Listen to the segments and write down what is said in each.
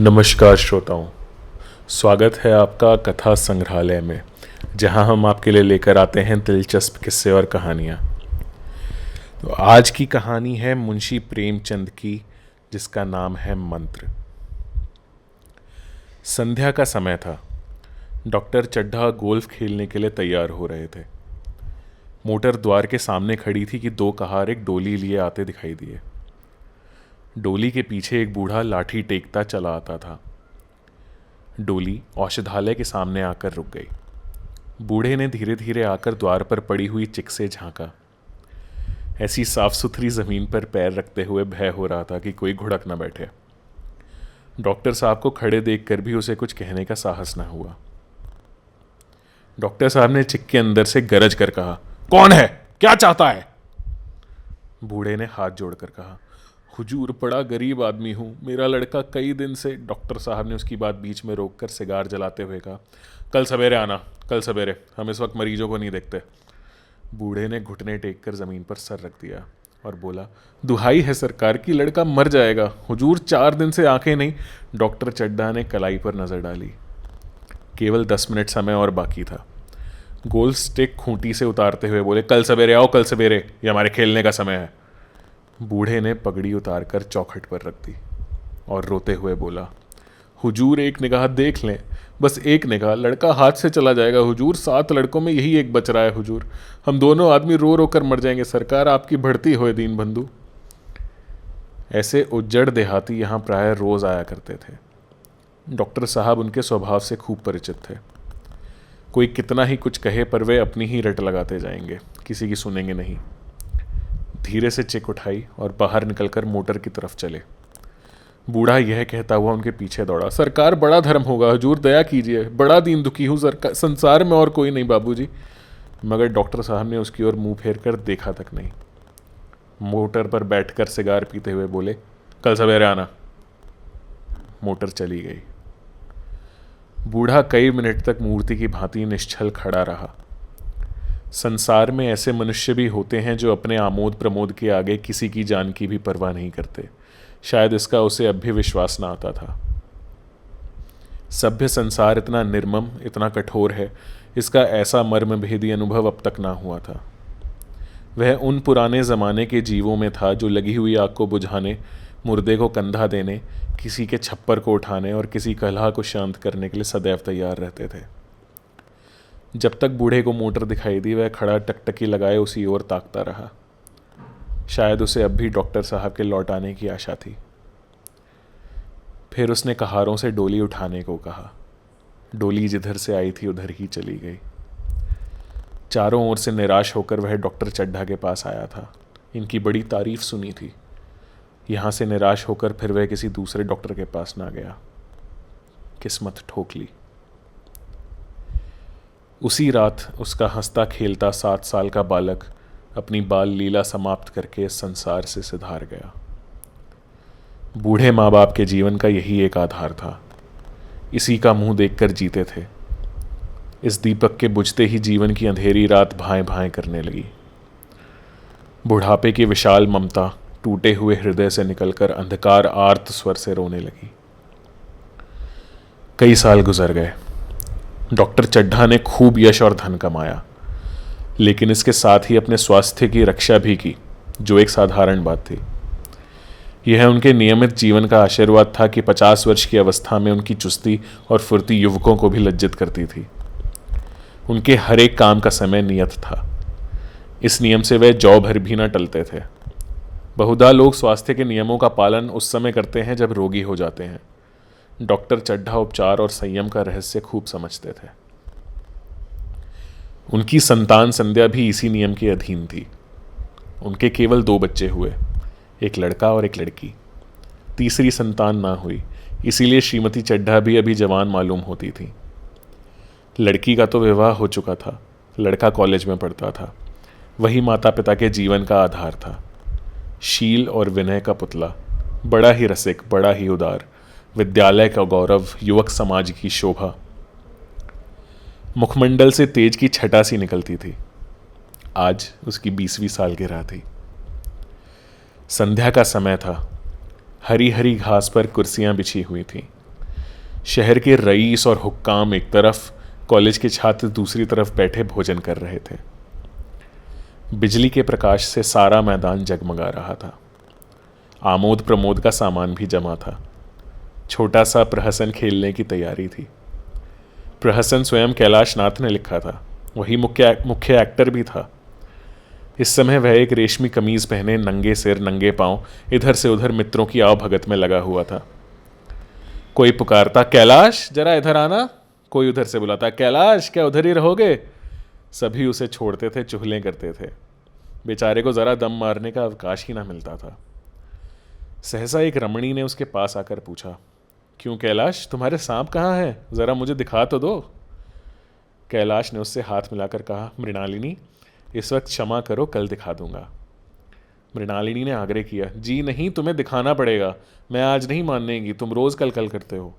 नमस्कार श्रोताओं, स्वागत है आपका कथा संग्रहालय में, जहां हम आपके लिए लेकर आते हैं दिलचस्प किस्से और कहानियां। तो आज की कहानी है मुंशी प्रेमचंद की, जिसका नाम है मंत्र। संध्या का समय था। डॉक्टर चड्ढा गोल्फ खेलने के लिए तैयार हो रहे थे। मोटर द्वार के सामने खड़ी थी कि दो कहार एक डोली लिए आते दिखाई दिए। डोली के पीछे एक बूढ़ा लाठी टेकता चला आता था। डोली औषधालय के सामने आकर रुक गई। बूढ़े ने धीरे धीरे आकर द्वार पर पड़ी हुई चिक से झांका। ऐसी साफ सुथरी जमीन पर पैर रखते हुए भय हो रहा था कि कोई घुड़क न बैठे। डॉक्टर साहब को खड़े देखकर भी उसे कुछ कहने का साहस न हुआ। डॉक्टर साहब ने चिक के अंदर से गरज कर कहा, कौन है, क्या चाहता है? बूढ़े ने हाथ जोड़कर कहा, हुजूर, बड़ा गरीब आदमी हूँ, मेरा लड़का कई दिन से। डॉक्टर साहब ने उसकी बात बीच में रोककर सिगार जलाते हुए कहा, कल सवेरे आना, कल सवेरे, हम इस वक्त मरीजों को नहीं देखते। बूढ़े ने घुटने टेककर ज़मीन पर सर रख दिया और बोला, दुहाई है सरकार की, लड़का मर जाएगा। हुजूर, 4 दिन से आंखें नहीं। डॉक्टर चड्ढा ने कलाई पर नज़र डाली। केवल 10 मिनट समय और बाकी था। गोल स्टिक खूंटी से उतारते हुए बोले, कल सवेरे आओ, कल सवेरे, ये हमारे खेलने का समय है। बूढ़े ने पगड़ी उतारकर चौखट पर रख दी और रोते हुए बोला, हुजूर, एक निगाह देख लें, बस एक निगाह, लड़का हाथ से चला जाएगा हुजूर। 7 लड़कों में यही एक बच रहा है हुजूर। हम दोनों आदमी रो रो कर मर जाएंगे। सरकार आपकी बढ़ती होए दीन बंधु। ऐसे उज्जड़ देहाती यहाँ प्राय रोज आया करते थे। डॉक्टर साहब उनके स्वभाव से खूब परिचित थे। कोई कितना ही कुछ कहे पर वे अपनी ही रट लगाते जाएंगे, किसी की सुनेंगे नहीं। धीरे से चिक उठाई और बाहर निकलकर मोटर की तरफ चले। बूढ़ा यह कहता हुआ उनके पीछे दौड़ा, सरकार बड़ा धर्म होगा हुजूर, दया कीजिए, बड़ा दीन दुखी हूँ सरकार, संसार में और कोई नहीं बाबूजी। मगर डॉक्टर साहब ने उसकी ओर मुंह फेर कर देखा तक नहीं। मोटर पर बैठकर सिगार पीते हुए बोले, कल सवेरे आना। मोटर चली गई। बूढ़ा कई मिनट तक मूर्ति की भांति निश्चल खड़ा रहा। संसार में ऐसे मनुष्य भी होते हैं जो अपने आमोद प्रमोद के आगे किसी की जान की भी परवाह नहीं करते। शायद इसका उसे अब भी विश्वास न आता था। सभ्य संसार इतना निर्मम, इतना कठोर है, इसका ऐसा मर्म भेदी अनुभव अब तक ना हुआ था। वह उन पुराने ज़माने के जीवों में था जो लगी हुई आग को बुझाने, मुर्दे को कंधा देने, किसी के छप्पर को उठाने और किसी कलह को शांत करने के लिए सदैव तैयार रहते थे। जब तक बूढ़े को मोटर दिखाई दी, वह खड़ा टकटकी लगाए उसी ओर ताकता रहा। शायद उसे अब भी डॉक्टर साहब के लौट आने की आशा थी। फिर उसने कहारों से डोली उठाने को कहा। डोली जिधर से आई थी उधर ही चली गई। चारों ओर से निराश होकर वह डॉक्टर चड्ढा के पास आया था। इनकी बड़ी तारीफ सुनी थी। यहाँ से निराश होकर फिर वह किसी दूसरे डॉक्टर के पास ना गया। किस्मत ठोक ली। उसी रात उसका हंसता खेलता 7 साल का बालक अपनी बाल लीला समाप्त करके इस संसार से सिधार गया। बूढ़े माँ बाप के जीवन का यही एक आधार था। इसी का मुंह देखकर जीते थे। इस दीपक के बुझते ही जीवन की अंधेरी रात भाएं भाएं करने लगी। बुढ़ापे की विशाल ममता टूटे हुए हृदय से निकलकर अंधकार आर्त स्वर से रोने लगी। कई साल गुजर गए। डॉक्टर चड्ढा ने खूब यश और धन कमाया, लेकिन इसके साथ ही अपने स्वास्थ्य की रक्षा भी की, जो एक साधारण बात थी। यह उनके नियमित जीवन का आशीर्वाद था कि 50 वर्ष की अवस्था में उनकी चुस्ती और फुर्ती युवकों को भी लज्जित करती थी। उनके हर एक काम का समय नियत था। इस नियम से वे जौ भर भी न टलते थे। बहुधा लोग स्वास्थ्य के नियमों का पालन उस समय करते हैं जब रोगी हो जाते हैं। डॉक्टर चड्ढा उपचार और संयम का रहस्य खूब समझते थे। उनकी संतान संध्या भी इसी नियम के अधीन थी। उनके केवल 2 बच्चे हुए, एक लड़का और एक लड़की। तीसरी संतान ना हुई, इसीलिए श्रीमती चड्ढा भी अभी जवान मालूम होती थी। लड़की का तो विवाह हो चुका था, लड़का कॉलेज में पढ़ता था। वही माता पिता के जीवन का आधार था। शील और विनय का पुतला, बड़ा ही रसिक, बड़ा ही उदार, विद्यालय का गौरव, युवक समाज की शोभा। मुखमंडल से तेज की छटा सी निकलती थी। आज उसकी 20वीं सालगिरह थी। संध्या का समय था। हरी हरी घास पर कुर्सियां बिछी हुई थीं। शहर के रईस और हुक्काम एक तरफ, कॉलेज के छात्र दूसरी तरफ बैठे भोजन कर रहे थे। बिजली के प्रकाश से सारा मैदान जगमगा रहा था। आमोद प्रमोद का सामान भी जमा था। छोटा सा प्रहसन खेलने की तैयारी थी। प्रहसन स्वयं कैलाश नाथ ने लिखा था, वही मुख्य एक्टर भी था। इस समय वह एक रेशमी कमीज पहने, नंगे सिर नंगे पांव इधर से उधर मित्रों की आवभगत में लगा हुआ था। कोई पुकारता, कैलाश जरा इधर आना। कोई उधर से बुलाता, कैलाश क्या उधर ही रहोगे। सभी उसे छोड़ते थे, चुहलें करते थे। बेचारे को जरा दम मारने का अवकाश ही ना मिलता था। सहसा एक रमणी ने उसके पास आकर पूछा, क्यों कैलाश, तुम्हारे सांप कहाँ हैं, जरा मुझे दिखा तो दो। कैलाश ने उससे हाथ मिलाकर कहा, मृणालिनी इस वक्त क्षमा करो, कल दिखा दूंगा। मृणालिनी ने आग्रह किया, जी नहीं, तुम्हें दिखाना पड़ेगा, मैं आज नहीं मानेगी, तुम रोज कल कल करते हो।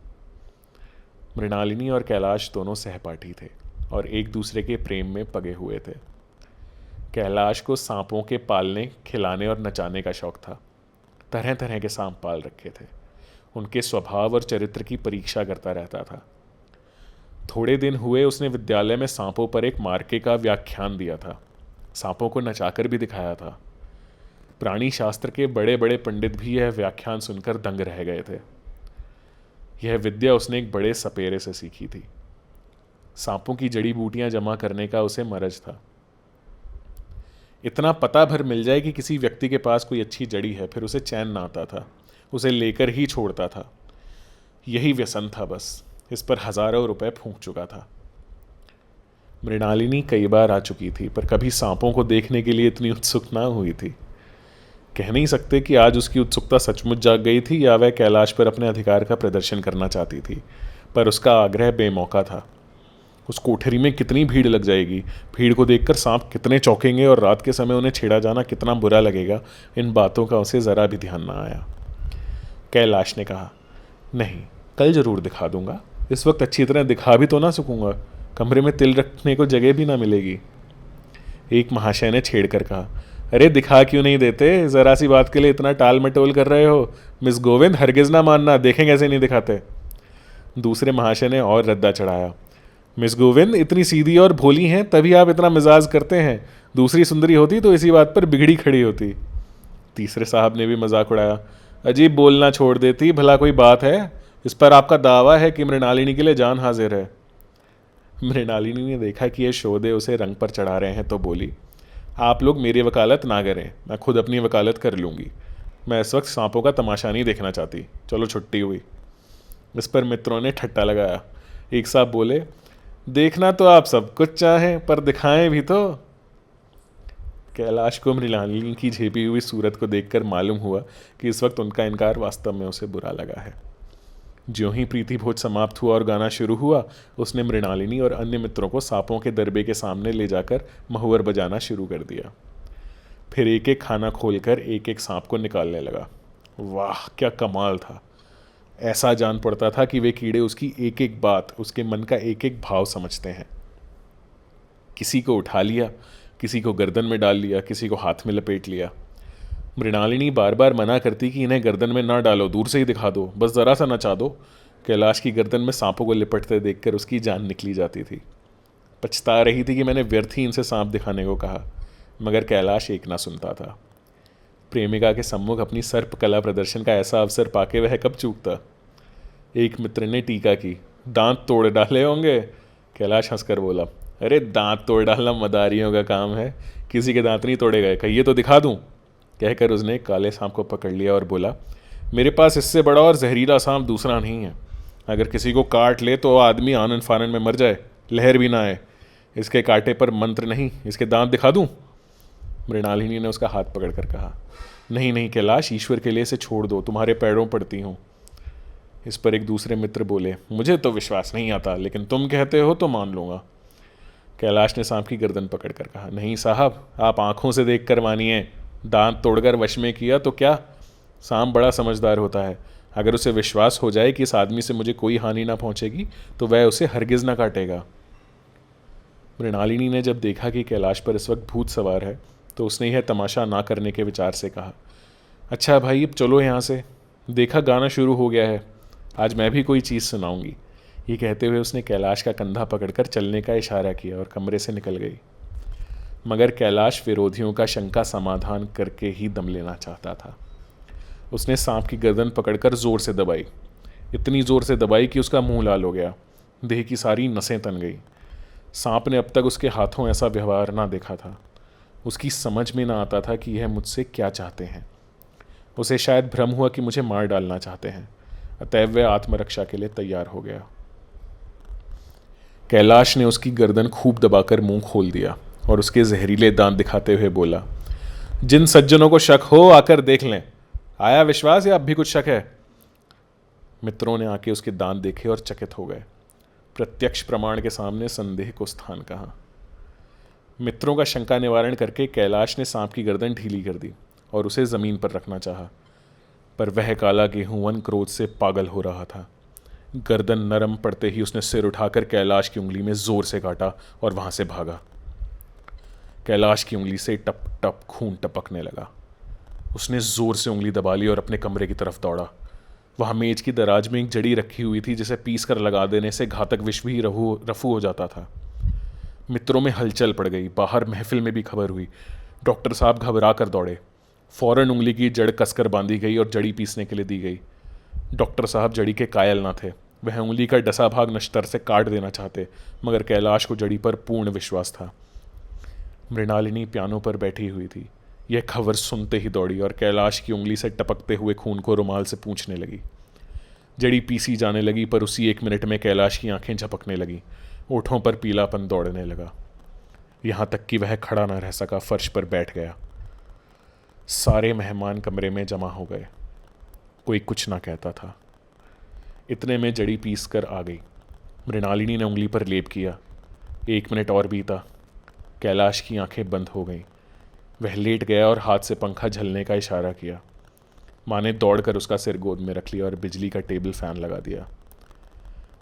मृणालिनी और कैलाश दोनों सहपाठी थे और एक दूसरे के प्रेम में पगे हुए थे। कैलाश को सांपों के पालने, खिलाने और नचाने का शौक था। तरह तरह के सांप पाल रखे थे। उनके स्वभाव और चरित्र की परीक्षा करता रहता था। थोड़े दिन हुए उसने विद्यालय में सांपों पर एक मार्के का व्याख्यान दिया था। सांपों को नचाकर भी दिखाया था। प्राणी शास्त्र के बड़े बड़े पंडित भी यह व्याख्यान सुनकर दंग रह गए थे। यह विद्या उसने एक बड़े सपेरे से सीखी थी। सांपों की जड़ी बूटियां जमा करने का उसे मरज था। इतना पता भर मिल जाए कि किसी व्यक्ति के पास कोई अच्छी जड़ी है, फिर उसे चैन ना आता था, उसे लेकर ही छोड़ता था। यही व्यसन था बस। इस पर हजारों रुपए फूंक चुका था। मृणालिनी कई बार आ चुकी थी, पर कभी सांपों को देखने के लिए इतनी उत्सुक ना हुई थी। कह नहीं सकते कि आज उसकी उत्सुकता सचमुच जाग गई थी या वह कैलाश पर अपने अधिकार का प्रदर्शन करना चाहती थी, पर उसका आग्रह बेमौका था। उस कोठरी में कितनी भीड़ लग जाएगी, भीड़ को देखकर सांप कितने चौंकेंगे और रात के समय उन्हें छेड़ा जाना कितना बुरा लगेगा, इन बातों का उसे ज़रा भी ध्यान ना आया। कैलाश ने कहा, नहीं, कल जरूर दिखा दूंगा, इस वक्त अच्छी तरह दिखा भी तो ना सकूंगा, कमरे में तिल रखने को जगह भी ना मिलेगी। एक महाशय ने छेड़ कर कहा, अरे दिखा क्यों नहीं देते, ज़रा सी बात के लिए इतना टाल मटोल कर रहे हो। मिस गोविंद हरगिज ना मानना, देखें कैसे नहीं दिखाते। दूसरे महाशय ने और रद्दा चढ़ाया, मिस गोविंद इतनी सीधी और भोली हैं, तभी आप इतना मिजाज करते हैं, दूसरी सुंदरी होती तो इसी बात पर बिगड़ी खड़ी होती। तीसरे साहब ने भी मजाक उड़ाया, अजीब बोलना छोड़ देती, भला कोई बात है, इस पर आपका दावा है कि मृणालिनी के लिए जान हाजिर है। मृणालिनी ने देखा कि ये शोधे उसे रंग पर चढ़ा रहे हैं तो बोली, आप लोग मेरी वकालत ना करें, मैं खुद अपनी वकालत कर लूँगी, मैं इस वक्त सांपों का तमाशा नहीं देखना चाहती, चलो छुट्टी हुई। इस पर मित्रों ने ठट्टा लगाया। एक साहब बोले, देखना तो आप सब कुछ चाहें, पर दिखाएं भी तो। कैलाश को मृणालिनी की झेपी हुई सूरत को देखकर मालूम हुआ कि इस वक्त उनका इनकार वास्तव में उसे बुरा लगा है। ज्यों ही प्रीति भोज समाप्त हुआ और गाना शुरू हुआ, उसने मृणालिनी और अन्य मित्रों को सांपों के दरबे के सामने ले जाकर महुवर बजाना शुरू कर दिया। फिर एक एक खाना खोलकर एक एक सांप को निकालने लगा। वाह क्या कमाल था। ऐसा जान पड़ता था कि वे कीड़े उसकी एक एक बात, उसके मन का एक एक भाव समझते हैं। किसी को उठा लिया, किसी को गर्दन में डाल लिया, किसी को हाथ में लपेट लिया। मृणालिनी बार बार मना करती कि इन्हें गर्दन में ना डालो, दूर से ही दिखा दो, बस ज़रा सा नचा दो। कैलाश की गर्दन में सांपों को लिपटते देखकर उसकी जान निकली जाती थी। पछता रही थी कि मैंने व्यर्थ ही इनसे सांप दिखाने को कहा, मगर कैलाश एक ना सुनता था। प्रेमिका के सम्मुख अपनी सर्प कला प्रदर्शन का ऐसा अवसर पाके वह कब चूकता। एक मित्र ने टीका की, दांत तोड़ डाले होंगे। कैलाश हंसकर बोला, अरे दांत तोड़ डालना मदारियों का काम है, किसी के दांत नहीं तोड़े गए, कहिए तो दिखा दूं। कहकर उसने काले सांप को पकड़ लिया और बोला, मेरे पास इससे बड़ा और जहरीला सांप दूसरा नहीं है, अगर किसी को काट ले तो आदमी आनन फानन में मर जाए, लहर भी ना आए। इसके कांटे पर मंत्र नहीं, इसके दांत दिखा दूं। मृणालिनी ने उसका हाथ पकड़कर कहा, नहीं नहीं कैलाश, ईश्वर के लिए इसे छोड़ दो, तुम्हारे पैरों पड़ती हूँ। इस पर एक दूसरे मित्र बोले, मुझे तो विश्वास नहीं आता, लेकिन तुम कहते हो तो मान लूँगा। कैलाश ने सांप की गर्दन पकड़कर कहा, नहीं साहब, आप आंखों से देख कर मानिए, दांत तोड़कर वश में किया तो क्या, सांप बड़ा समझदार होता है, अगर उसे विश्वास हो जाए कि इस आदमी से मुझे कोई हानि ना पहुंचेगी तो वह उसे हरगिज ना काटेगा। मृणालिनी ने जब देखा कि कैलाश पर इस वक्त भूत सवार है तो उसने यह तमाशा ना करने के विचार से कहा, अच्छा भाई अब चलो यहाँ से, देखा गाना शुरू हो गया है, आज मैं भी कोई चीज़ सुनाऊंगी। ये कहते हुए उसने कैलाश का कंधा पकड़कर चलने का इशारा किया और कमरे से निकल गई। मगर कैलाश विरोधियों का शंका समाधान करके ही दम लेना चाहता था। उसने सांप की गर्दन पकड़कर जोर से दबाई, इतनी जोर से दबाई कि उसका मुंह लाल हो गया, देह की सारी नसें तन गई। सांप ने अब तक उसके हाथों ऐसा व्यवहार ना देखा था। उसकी समझ में ना आता था कि यह मुझसे क्या चाहते हैं। उसे शायद भ्रम हुआ कि मुझे मार डालना चाहते हैं, अतएव वह आत्मरक्षा के लिए तैयार हो गया। कैलाश ने उसकी गर्दन खूब दबाकर मुंह खोल दिया और उसके जहरीले दांत दिखाते हुए बोला, जिन सज्जनों को शक हो आकर देख लें। आया विश्वास या अब भी कुछ शक है? मित्रों ने आके उसके दांत देखे और चकित हो गए। प्रत्यक्ष प्रमाण के सामने संदेह को स्थान कहाँ। मित्रों का शंका निवारण करके कैलाश ने सांप की गर्दन ढीली कर दी और उसे जमीन पर रखना चाहा, पर वह काला गेहूं क्रोध से पागल हो रहा था। गर्दन नरम पड़ते ही उसने सिर उठाकर कैलाश की उंगली में जोर से काटा और वहां से भागा। कैलाश की उंगली से टप टप खून टपकने लगा। उसने जोर से उंगली दबा ली और अपने कमरे की तरफ दौड़ा। वहां मेज की दराज में एक जड़ी रखी हुई थी जिसे पीस कर लगा देने से घातक विष भी रफू हो जाता था। मित्रों में हलचल पड़ गई। बाहर महफिल में भी खबर हुई। डॉक्टर साहब घबरा कर दौड़े। फौरन उंगली की जड़ कसकर बांधी गई और जड़ी पीसने के लिए दी गई। डॉक्टर साहब जड़ी के कायल ना थे। वह उंगली का डसा भाग नश्तर से काट देना चाहते, मगर कैलाश को जड़ी पर पूर्ण विश्वास था। मृणालिनी पियानो पर बैठी हुई थी। यह खबर सुनते ही दौड़ी और कैलाश की उंगली से टपकते हुए खून को रुमाल से पूंछने लगी। जड़ी पीसी जाने लगी, पर उसी 1 मिनट में कैलाश की आंखें झपकने लगी। ओठों पर पीलापन दौड़ने लगा, यहां तक कि वह खड़ा न रह सका, फर्श पर बैठ गया। सारे मेहमान कमरे में जमा हो गए। कोई कुछ ना कहता था। इतने में जड़ी पीस कर आ गई। मृणालिनी ने उंगली पर लेप किया। 1 मिनट और बीता। कैलाश की आंखें बंद हो गईं। वह लेट गया और हाथ से पंखा झलने का इशारा किया। माँ ने दौड़कर उसका सिर गोद में रख लिया और बिजली का टेबल फैन लगा दिया।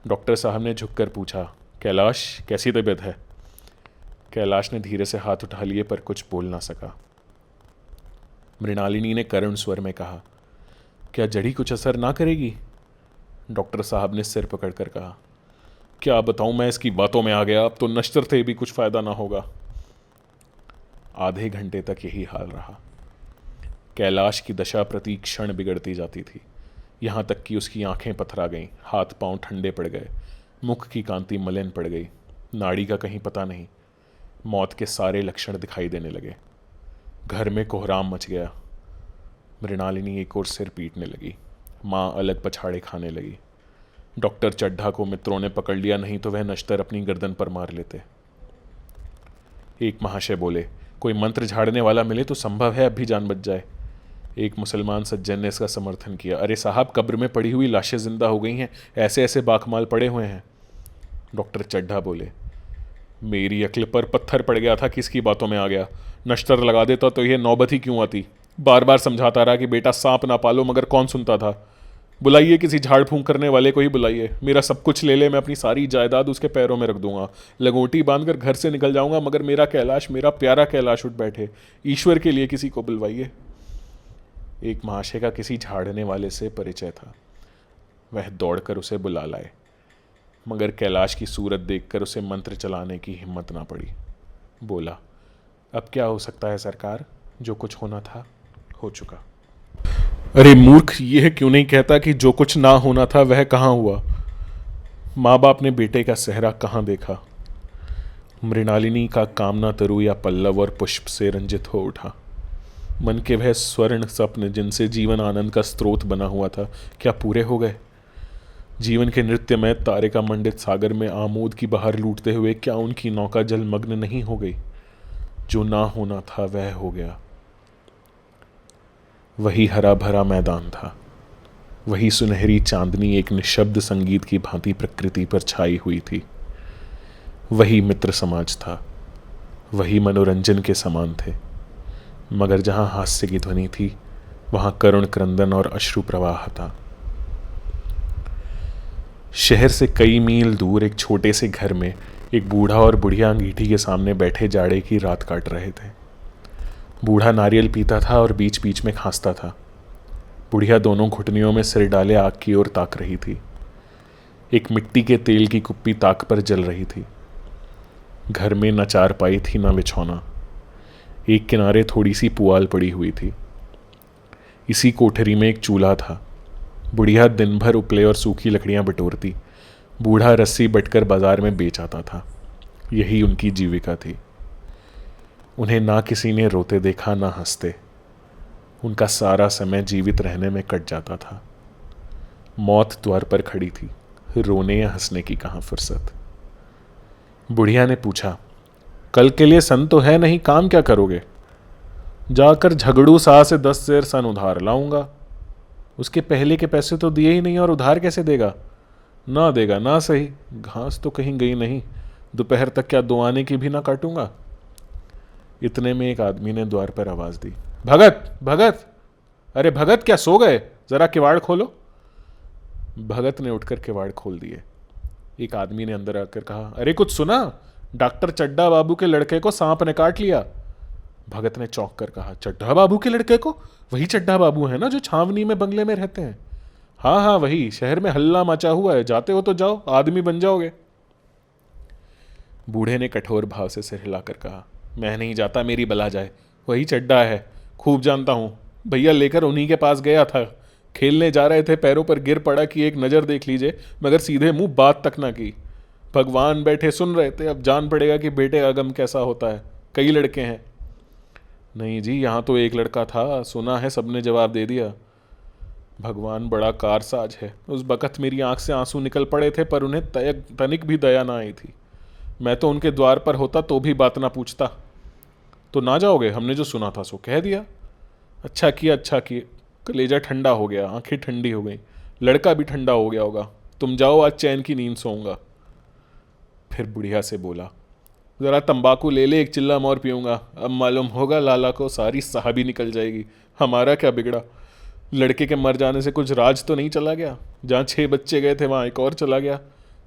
डॉक्टर साहब ने झुककर पूछा, कैलाश कैसी तबीयत है? कैलाश ने धीरे से हाथ उठा लिए पर कुछ बोल ना सका। मृणालिनी ने करुण स्वर में कहा, क्या जड़ी कुछ असर ना करेगी? डॉक्टर साहब ने सिर पकड़कर कहा, क्या बताऊं, मैं इसकी बातों में आ गया। अब तो नश्तर थे भी कुछ फायदा ना होगा। आधे घंटे तक यही हाल रहा। कैलाश की दशा प्रति क्षण बिगड़ती जाती थी, यहाँ तक कि उसकी आंखें पथरा गईं, हाथ पांव ठंडे पड़ गए, मुख की कांति मलिन पड़ गई, नाड़ी का कहीं पता नहीं। मौत के सारे लक्षण दिखाई देने लगे। घर में कोहराम मच गया। मृणालिनी एक और सिर पीटने लगी। माँ अलग पछाड़े खाने लगी। डॉक्टर चड्ढा को मित्रों ने पकड़ लिया, नहीं तो वह नश्तर अपनी गर्दन पर मार लेते। एक महाशय बोले, कोई मंत्र झाड़ने वाला मिले तो संभव है अब भी जान बच जाए। एक मुसलमान सज्जन ने इसका समर्थन किया, अरे साहब, कब्र में पड़ी हुई लाशें जिंदा हो गई हैं, ऐसे ऐसे बाकमाल पड़े हुए हैं। डॉक्टर चड्ढा बोले, मेरी अक्ल पर पत्थर पड़ गया था, किसकी बातों में आ गया। नश्तर लगा देता तो यह नौबत ही क्यों आती। बार बार समझाता रहा कि बेटा सांप ना पालो, मगर कौन सुनता था। बुलाइए, किसी झाड़ फूंक करने वाले को ही बुलाइए। मेरा सब कुछ ले ले, मैं अपनी सारी जायदाद उसके पैरों में रख दूंगा, लगोटी बांधकर घर से निकल जाऊंगा, मगर मेरा कैलाश, मेरा प्यारा कैलाश उठ बैठे। ईश्वर के लिए किसी को बुलवाइए। एक महाशय का किसी झाड़ने वाले से परिचय था। वह दौड़कर उसे बुला लाए, मगर कैलाश की सूरत देखकर उसे मंत्र चलाने की हिम्मत ना पड़ी। बोला, अब क्या हो सकता है सरकार, जो कुछ होना था हो चुका। अरे मूर्ख, यह क्यों नहीं कहता कि जो कुछ ना होना था वह कहाँ हुआ। माँ बाप ने बेटे का सेहरा कहाँ देखा। मृणालिनी का कामना तरु या पल्लव और पुष्प से रंजित हो उठा। मन के वह स्वर्ण स्वप्न जिनसे जीवन आनंद का स्रोत बना हुआ था, क्या पूरे हो गए? जीवन के नृत्य में तारे का मंडित सागर में आमोद की बहार लूटते हुए क्या उनकी नौका जलमग्न नहीं हो गई? जो ना होना था वह हो गया। वही हरा भरा मैदान था, वही सुनहरी चांदनी एक निशब्द संगीत की भांति प्रकृति पर छाई हुई थी। वही मित्र समाज था, वही मनोरंजन के समान थे, मगर जहां हास्य की ध्वनि थी वहां करुण क्रंदन और अश्रु प्रवाह था। शहर से कई मील दूर एक छोटे से घर में एक बूढ़ा और बुढ़िया अंगीठी के सामने बैठे जाड़े की रात काट रहे थे। बूढ़ा नारियल पीता था और बीच बीच में खांसता था। बुढ़िया दोनों घुटनियों में सिर डाले आग की ओर ताक रही थी। एक मिट्टी के तेल की कुप्पी ताक पर जल रही थी। घर में न चारपाई थी न बिछौना। एक किनारे थोड़ी सी पुआल पड़ी हुई थी। इसी कोठरी में एक चूल्हा था। बुढ़िया दिन भर उपले और सूखी लकड़ियां बटोरती, बूढ़ा रस्सी बटकर बाजार में बेच आता था। यही उनकी जीविका थी। उन्हें ना किसी ने रोते देखा ना हंसते। उनका सारा समय जीवित रहने में कट जाता था। मौत द्वार पर खड़ी थी, रोने या हंसने की कहाँ फुर्सत। बुढ़िया ने पूछा, कल के लिए सन तो है नहीं, काम क्या करोगे? जाकर झगड़ू शाह से 10 सेर सन उधार लाऊंगा। उसके पहले के पैसे तो दिए ही नहीं और उधार कैसे देगा? ना देगा ना सही, घास तो कहीं गई नहीं, दोपहर तक क्या 2 आने की भी ना काटूंगा। इतने में एक आदमी ने द्वार पर आवाज दी, भगत भगत, अरे भगत क्या सो गए? जरा किवाड़ खोलो। भगत ने उठकर किवाड़ खोल दिए। एक आदमी ने अंदर आकर कहा, अरे कुछ सुना? डॉक्टर चड्डा बाबू के लड़के को सांप ने काट लिया। भगत ने चौंक कर कहा, चड्ढा बाबू के लड़के को? वही चड्ढा बाबू है ना जो छावनी में बंगले में रहते हैं? हाँ हाँ वही, शहर में हल्ला मचा हुआ है, जाते हो तो जाओ, आदमी बन जाओगे। बूढ़े ने कठोर भाव से सिर हिलाकर कहा, मैं नहीं जाता, मेरी बला जाए। वही चड्ढा है, खूब जानता हूं। भैया लेकर उन्हीं के पास गया था। खेलने जा रहे थे, पैरों पर गिर पड़ा कि एक नज़र देख लीजिए, मगर सीधे मुंह बात तक ना की। भगवान बैठे सुन रहे थे, अब जान पड़ेगा कि बेटे का गम कैसा होता है। कई लड़के हैं। नहीं जी, यहाँ तो एक लड़का था, सुना है सबने जवाब दे दिया। भगवान बड़ा कारसाज है। उस बखत मेरी आंख से आंसू निकल पड़े थे, पर उन्हें तनिक भी दया ना आई थी। मैं तो उनके द्वार पर होता तो भी बात ना पूछता। तो ना जाओगे? हमने जो सुना था सो कह दिया। अच्छा किया अच्छा किया। कलेजा ठंडा हो गया, आंखें ठंडी हो गई, लड़का भी ठंडा हो गया होगा। तुम जाओ, आज चैन की नींद सोऊंगा। फिर बुढ़िया से बोला, ज़रा तंबाकू ले ले, एक चिल्ला और पीऊँगा। अब मालूम होगा लाला को, सारी साहबी निकल जाएगी। हमारा क्या बिगड़ा? लड़के के मर जाने से कुछ राज तो नहीं चला गया? जहाँ 6 बच्चे गए थे वहाँ एक और चला गया।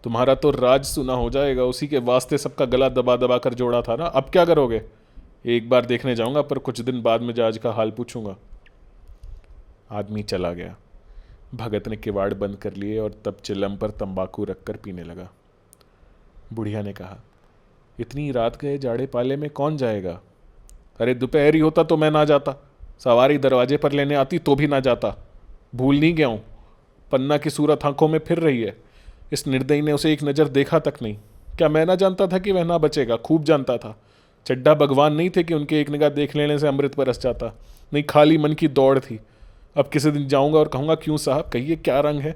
तुम्हारा तो राज सुना हो जाएगा। उसी के वास्ते सबका गला दबा दबा कर जोड़ा था ना। अब क्या करोगे? एक बार देखने जाऊँगा, पर कुछ दिन बाद में जहाज का हाल पूछूंगा। आदमी चला गया। भगत ने किवाड़ बंद कर लिए और तब चिलम पर तंबाकू रखकर पीने लगा। बुढ़िया ने कहा, इतनी रात गए जाड़े पाले में कौन जाएगा? अरे दोपहर ही होता तो मैं ना जाता। सवारी दरवाजे पर लेने आती तो भी ना जाता। भूल नहीं गया हूँ। पन्ना की सूरत आंखों में फिर रही है। इस निर्दयी ने उसे एक नज़र देखा तक नहीं। क्या मैं ना जानता था कि वह ना बचेगा? खूब जानता था। चड्ढा भगवान नहीं थे कि उनके एक निगाह देख लेने से अमृत बरस जाता। नहीं, खाली मन की दौड़ थी। अब किसी दिन जाऊंगा और कहूँगा, क्यों साहब, कहिए क्या रंग है?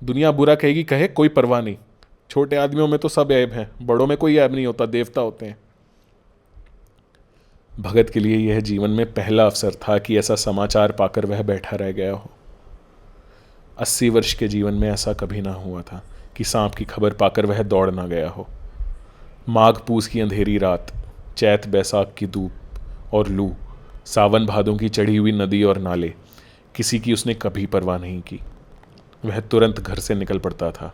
दुनिया बुरा कहेगी, कहे, कोई परवाह नहीं। छोटे आदमियों में तो सब ऐब हैं, बड़ों में कोई ऐब नहीं होता, देवता होते हैं। भगत के लिए यह जीवन में पहला अवसर था कि ऐसा समाचार पाकर वह बैठा रह गया हो। 80 वर्ष के जीवन में ऐसा कभी ना हुआ था कि सांप की खबर पाकर वह दौड़ ना गया हो। माघ पूस की अंधेरी रात, चैत बैसाख की धूप और लू, सावन भादों की चढ़ी हुई नदी और नाले, किसी की उसने कभी परवाह नहीं की। वह तुरंत घर से निकल पड़ता था,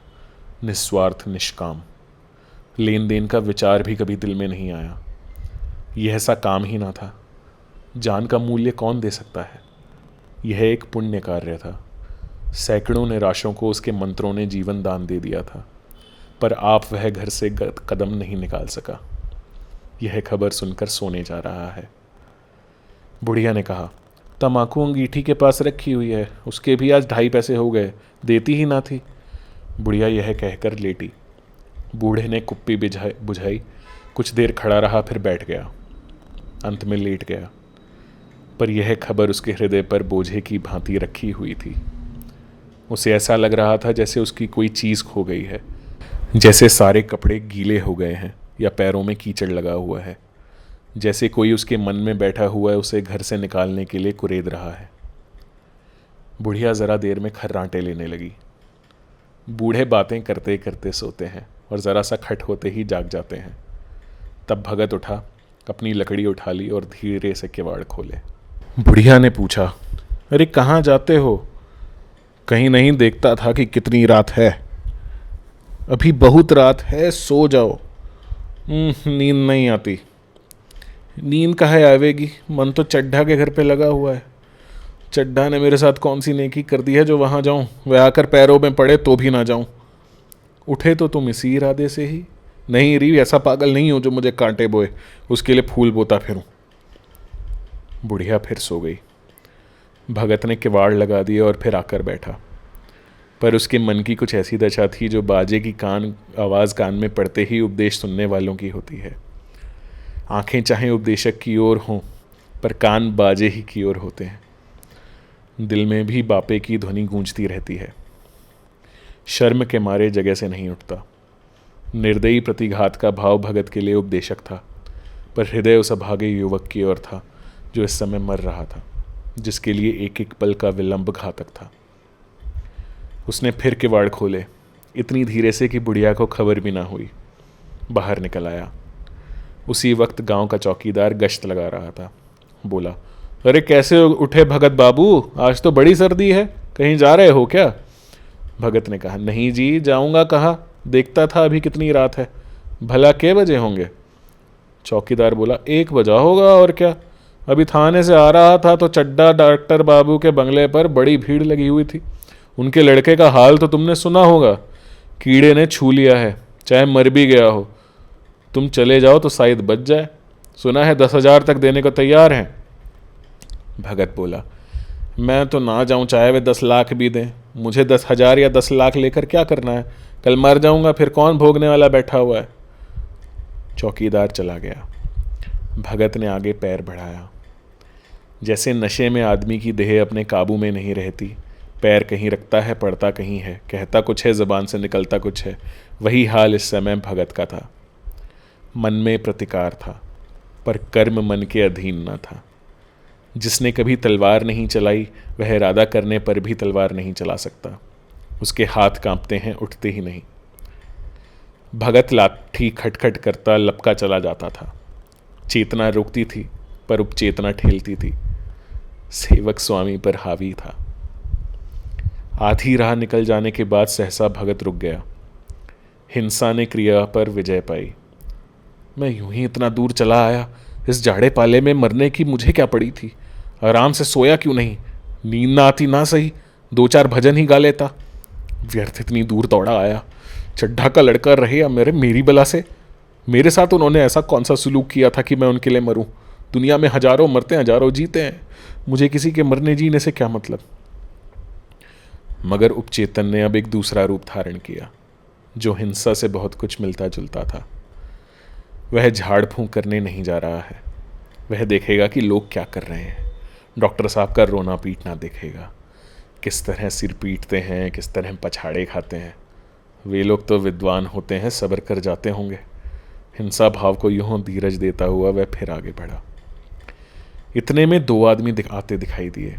निस्वार्थ निष्काम। लेन देन का विचार भी कभी दिल में नहीं आया। यह ऐसा काम ही ना था। जान का मूल्य कौन दे सकता है? यह एक पुण्य कार्य था। सैकड़ों निराशों को उसके मंत्रों ने जीवन दान दे दिया था, पर आप वह घर से कदम नहीं निकाल सका। यह खबर सुनकर सोने जा रहा है। बुढ़िया ने कहा, तम्बाकू अंगीठी के पास रखी हुई है, उसके भी आज 2.5 पैसे हो गए, देती ही ना थी। बुढ़िया यह कहकर लेटी। बूढ़े ने कुप्पी बुझाई, कुछ देर खड़ा रहा, फिर बैठ गया, अंत में लेट गया। पर यह खबर उसके हृदय पर बोझे की भांति रखी हुई थी। उसे ऐसा लग रहा था जैसे उसकी कोई चीज़ खो गई है, जैसे सारे कपड़े गीले हो गए हैं या पैरों में कीचड़ लगा हुआ है, जैसे कोई उसके मन में बैठा हुआ है, उसे घर से निकालने के लिए कुरेद रहा है। बुढ़िया ज़रा देर में खर्राटे लेने लगी। बूढ़े बातें करते करते सोते हैं और ज़रा सा खट होते ही जाग जाते हैं। तब भगत उठा, अपनी लकड़ी उठा ली और धीरे से किवाड़ खोले। बुढ़िया ने पूछा, अरे कहाँ जाते हो? कहीं नहीं देखता था कि कितनी रात है? अभी बहुत रात है, सो जाओ। नींद नहीं आती। नींद कहाँ आवेगी? मन तो चड्ढा के घर पे लगा हुआ है। चड्ढा ने मेरे साथ कौन सी नेकी कर दी है जो वहाँ जाऊँ, वह आकर पैरों में पड़े तो भी ना जाऊँ। उठे तो तुम इसी इरादे से ही? नहीं री, ऐसा पागल नहीं हूँ जो मुझे कांटे बोए उसके लिए फूल बोता फिरूं। बुढ़िया फिर सो गई। भगत ने किवाड़ लगा दिया और फिर आकर बैठा, पर उसके मन की कुछ ऐसी दशा थी जो बाजे की आवाज़ कान में पड़ते ही उपदेश सुनने वालों की होती है। आंखें चाहे उपदेशक की ओर हों, पर कान बाजे ही की ओर होते हैं। दिल में भी बापे की ध्वनि गूंजती रहती है। शर्म के मारे जगह से नहीं उठता। निर्दयी प्रतिघात का भाव भगत के लिए उपदेशक था, पर हृदय उस अभागे युवक की ओर था जो इस समय मर रहा था, जिसके लिए एक एक पल का विलंब घातक था। उसने फिर किवाड़ खोले, इतनी धीरे से कि बुढ़िया को खबर भी ना हुई। बाहर निकल आया। उसी वक्त गांव का चौकीदार गश्त लगा रहा था। बोला, अरे कैसे उठे भगत बाबू, आज तो बड़ी सर्दी है, कहीं जा रहे हो क्या? भगत ने कहा, नहीं जी, जाऊंगा कहाँ, देखता था अभी कितनी रात है। भला के बजे होंगे? चौकीदार बोला, 1 बजा होगा और क्या। अभी थाने से आ रहा था तो चड्ढा डॉक्टर बाबू के बंगले पर बड़ी भीड़ लगी हुई थी। उनके लड़के का हाल तो तुमने सुना होगा, कीड़े ने छू लिया है, चाहे मर भी गया हो। तुम चले जाओ तो शायद बच जाए। सुना है 10,000 तक देने को तैयार हैं। भगत बोला, मैं तो ना जाऊं चाहे वे 10 लाख भी दें। मुझे 10,000 या 10 लाख लेकर क्या करना है? कल मर जाऊंगा, फिर कौन भोगने वाला बैठा हुआ है? चौकीदार चला गया। भगत ने आगे पैर बढ़ाया। जैसे नशे में आदमी की देह अपने काबू में नहीं रहती, पैर कहीं रखता है पड़ता कहीं है, कहता कुछ है ज़बान से निकलता कुछ है, वही हाल इस समय भगत का था। मन में प्रतिकार था, पर कर्म मन के अधीन न था। जिसने कभी तलवार नहीं चलाई वह इरादा करने पर भी तलवार नहीं चला सकता। उसके हाथ कांपते हैं, उठते ही नहीं। भगत लाठी खटखट करता लपका चला जाता था। चेतना रुकती थी, पर उपचेतना ठेलती थी। सेवक स्वामी पर हावी था। आधी राह निकल जाने के बाद सहसा भगत रुक गया। हिंसा ने क्रिया पर विजय पाई। मैं यूं ही इतना दूर चला आया, इस जाड़े पाले में मरने की मुझे क्या पड़ी थी? आराम से सोया क्यों नहीं? नींद ना आती ना सही, 2-4 भजन ही गा लेता। व्यर्थ इतनी दूर दौड़ा आया। चड्ढा का लड़का रहे या मेरी बला से। मेरे साथ उन्होंने ऐसा कौन सा सुलूक किया था कि मैं उनके लिए मरूं? दुनिया में हजारों मरते हैं, हजारों जीते हैं, मुझे किसी के मरने जीने से क्या मतलब? मगर उपचेतन ने अब एक दूसरा रूप धारण किया, जो हिंसा से बहुत कुछ मिलता जुलता था। वह झाड़ फूंक करने नहीं जा रहा है। वह देखेगा कि लोग क्या कर रहे हैं। डॉक्टर साहब का रोना पीटना देखेगा, किस तरह सिर पीटते हैं, किस तरह पछाड़े खाते हैं। वे लोग तो विद्वान होते हैं, सब्र कर जाते होंगे। हिंसा भाव को यूं धीरज देता हुआ वह फिर आगे बढ़ा। इतने में 2 आदमी आते दिखाई दिए।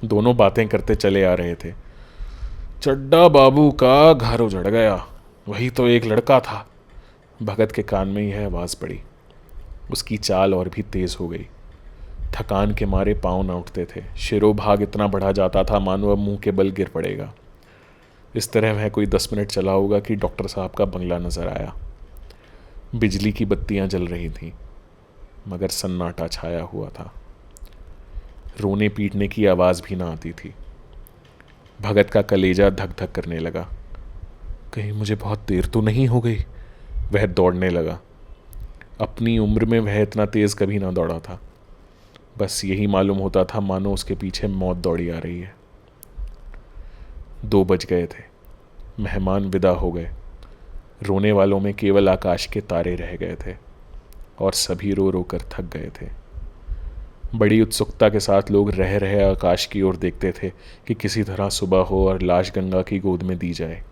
दोनों बातें करते चले आ रहे थे। चड्ढा बाबू का घर उजड़ गया, वही तो एक लड़का था। भगत के कान में यह आवाज़ पड़ी। उसकी चाल और भी तेज हो गई। थकान के मारे पांव न उठते थे। शिरोभाग इतना बढ़ा जाता था मानो अब मुंह के बल गिर पड़ेगा। इस तरह वह कोई 10 मिनट चला होगा कि डॉक्टर साहब का बंगला नजर आया। बिजली की बत्तियां जल रही थीं, मगर सन्नाटा छाया हुआ था। रोने पीटने की आवाज़ भी ना आती थी। भगत का कलेजा धक धक करने लगा। कहीं मुझे बहुत देर तो नहीं हो गई? वह दौड़ने लगा। अपनी उम्र में वह इतना तेज कभी ना दौड़ा था। बस यही मालूम होता था मानो उसके पीछे मौत दौड़ी आ रही है। 2 बज गए थे। मेहमान विदा हो गए। रोने वालों में केवल आकाश के तारे रह गए थे, और सभी रो रो कर थक गए थे। बड़ी उत्सुकता के साथ लोग रह रहे आकाश की ओर देखते थे कि किसी तरह सुबह हो और लाश गंगा की गोद में दी जाए।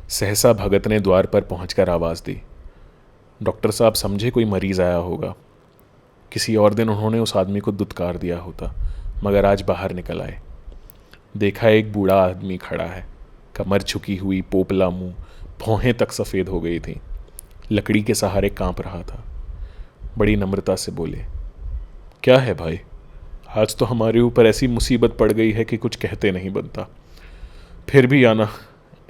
सहसा भगत ने द्वार पर पहुंचकर आवाज़ दी। डॉक्टर साहब समझे कोई मरीज आया होगा। किसी और दिन उन्होंने उस आदमी को दुत्कार दिया होता, मगर आज बाहर निकल आए। देखा एक बूढ़ा आदमी खड़ा है, कमर झुकी हुई, पोपला मुंह, भौहें तक सफ़ेद हो गई थी, लकड़ी के सहारे कांप रहा था। बड़ी नम्रता से बोले, क्या है भाई? आज तो हमारे ऊपर ऐसी मुसीबत पड़ गई है कि कुछ कहते नहीं बनता। फिर भी आना,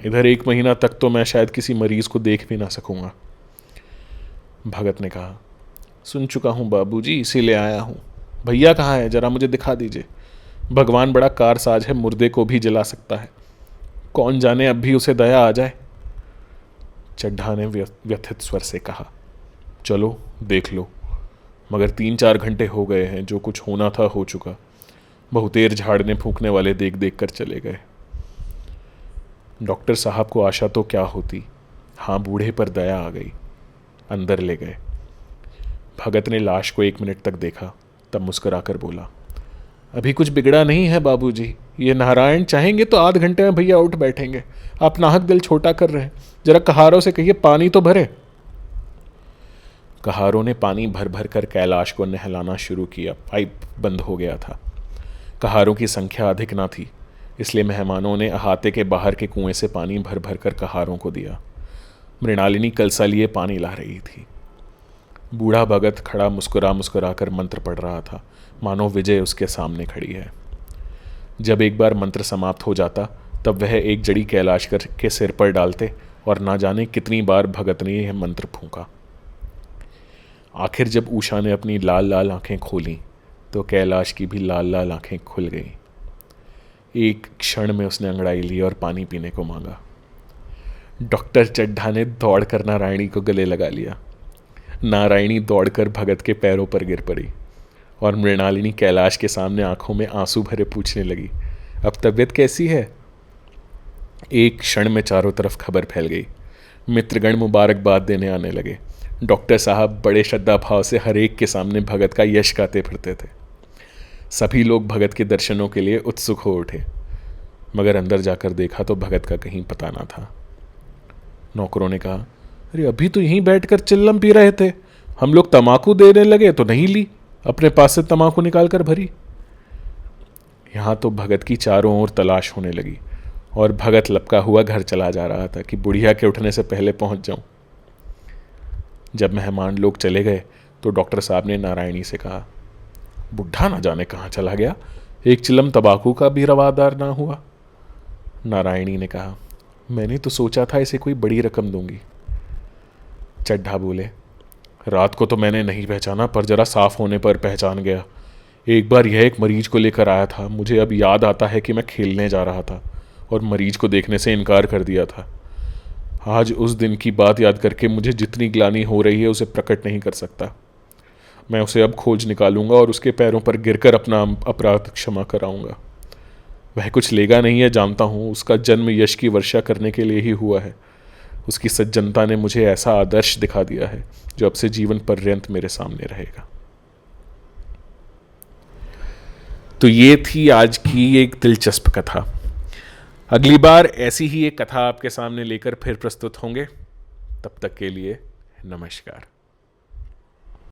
इधर 1 महीना तक तो मैं शायद किसी मरीज को देख भी ना सकूंगा। भगत ने कहा, सुन चुका हूँ बाबूजी, इसीलिए आया हूँ। भैया कहाँ है, जरा मुझे दिखा दीजिए। भगवान बड़ा कारसाज है, मुर्दे को भी जला सकता है, कौन जाने अब भी उसे दया आ जाए। चड्ढा ने व्यथित स्वर से कहा, चलो देख लो, मगर 3-4 घंटे हो गए हैं, जो कुछ होना था हो चुका। बहुतेर झाड़ने फूकने वाले देख देख कर चले गए। डॉक्टर साहब को आशा तो क्या होती, हाँ बूढ़े पर दया आ गई। अंदर ले गए। भगत ने लाश को 1 मिनट तक देखा, तब मुस्कुराकर बोला, अभी कुछ बिगड़ा नहीं है बाबूजी, ये नारायण चाहेंगे तो आध घंटे में भैया उठ बैठेंगे। आप नाहक दिल छोटा कर रहे हैं, जरा कहारों से कहिए पानी तो भरे। कहारों ने पानी भर भर कर कैलाश को नहलाना शुरू किया। पाइप बंद हो गया था। कहारों की संख्या अधिक ना थी, इसलिए मेहमानों ने अहाते के बाहर के कुएं से पानी भर भर कर कहारों को दिया। मृणालिनी कलसा लिए पानी ला रही थी। बूढ़ा भगत खड़ा मुस्कुरा मुस्कुरा कर मंत्र पढ़ रहा था, मानो विजय उसके सामने खड़ी है। जब एक बार मंत्र समाप्त हो जाता, तब वह एक जड़ी कैलाश कर के सिर पर डालते और ना जाने कितनी बार भगत ने यह मंत्र फूंका। आखिर जब उषा ने अपनी लाल लाल आंखें खोलीं, तो कैलाश की भी लाल लाल आंखें खुल गईं। एक क्षण में उसने अंगड़ाई ली और पानी पीने को मांगा। डॉक्टर चड्ढा ने दौड़कर नारायणी को गले लगा लिया। नारायणी दौड़कर भगत के पैरों पर गिर पड़ी और मृणालिनी कैलाश के सामने आंखों में आंसू भरे पूछने लगी, अब तबीयत कैसी है? एक क्षण में चारों तरफ खबर फैल गई। मित्रगण मुबारकबाद देने आने लगे। डॉक्टर साहब बड़े श्रद्धा भाव से हर एक के सामने भगत का यश गाते फिरते थे। सभी लोग भगत के दर्शनों के लिए उत्सुक हो उठे, मगर अंदर जाकर देखा तो भगत का कहीं पता ना था। नौकरों ने कहा, अरे अभी तो यहीं बैठकर चिल्लम पी रहे थे, हम लोग तमाकू देने लगे तो नहीं ली, अपने पास से तमाकू निकाल कर भरी। यहां तो भगत की चारों ओर तलाश होने लगी और भगत लपका हुआ घर चला जा रहा था कि बुढ़िया के उठने से पहले पहुंच जाऊं। जब मेहमान लोग चले गए तो डॉक्टर साहब ने नारायणी से कहा, बुढ़ा ना जाने कहाँ चला गया, एक चिलम तंबाकू का भी रवादार ना हुआ। नारायणी ने कहा, मैंने तो सोचा था इसे कोई बड़ी रकम दूंगी। चड्ढा बोले, रात को तो मैंने नहीं पहचाना, पर जरा साफ होने पर पहचान गया। एक बार यह एक मरीज को लेकर आया था, मुझे अब याद आता है कि मैं खेलने जा रहा था और मरीज को देखने से इनकार कर दिया था। आज उस दिन की बात याद करके मुझे जितनी ग्लानि हो रही है उसे प्रकट नहीं कर सकता। मैं उसे अब खोज निकालूंगा और उसके पैरों पर गिरकर अपना अपराध क्षमा कराऊंगा। वह कुछ लेगा नहीं है जानता हूँ, उसका जन्म यश की वर्षा करने के लिए ही हुआ है। उसकी सज्जनता ने मुझे ऐसा आदर्श दिखा दिया है जो अब से जीवन पर्यंत मेरे सामने रहेगा। तो ये थी आज की एक दिलचस्प कथा। अगली बार ऐसी ही एक कथा आपके सामने लेकर फिर प्रस्तुत होंगे। तब तक के लिए नमस्कार।